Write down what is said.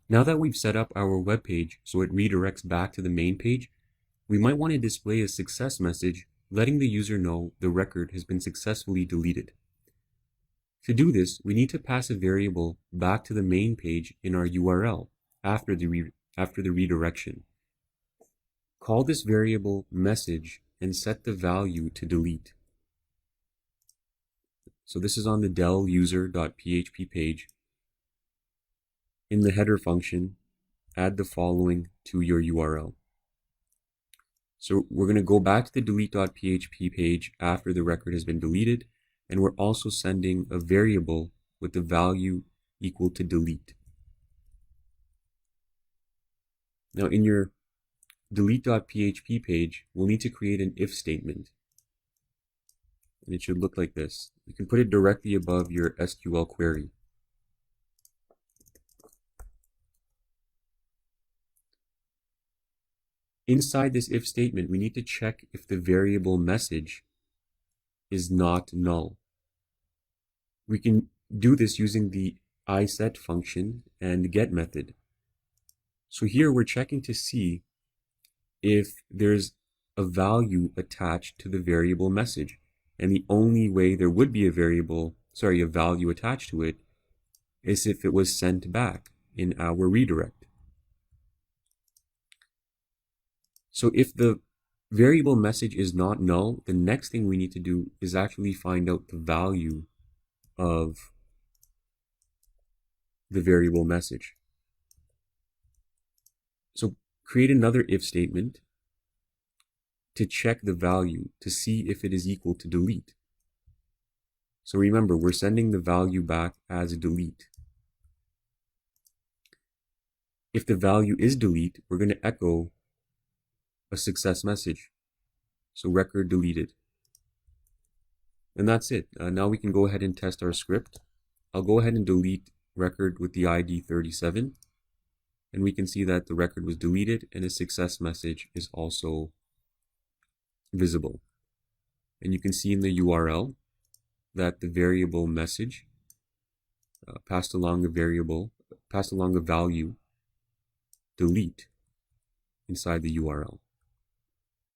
Now that we've set up our web page so it redirects back to the main page, we might want to display a success message letting the user know the record has been successfully deleted. To do this, we need to pass a variable back to the main page in our URL after the redirection. Call this variable message and set the value to delete. So this is on the del user.php page. In the header function, add the following to your URL. So we're going to go back to the delete.php page after the record has been deleted, and we're also sending a variable with the value equal to delete. Now in your delete.php page, we'll need to create an if statement. And it should look like this. You can put it directly above your SQL query. Inside this if statement, we need to check if the variable message is not null. We can do this using the Isset function and get method. So here we're checking to see if there's a value attached to the variable message. And the only way there would be a value attached to it is if it was sent back in our redirect. So if the variable message is not null, the next thing we need to do is actually find out the value of the variable message. So create another if statement to check the value to see if it is equal to delete. So remember, we're sending the value back as a delete. If the value is delete, we're going to echo a success message. So record deleted. And that's it. Now we can go ahead and test our script. I'll go ahead and delete record with the ID 37. And we can see that the record was deleted and a success message is also visible. And you can see in the URL that the variable message passed along a value delete inside the URL.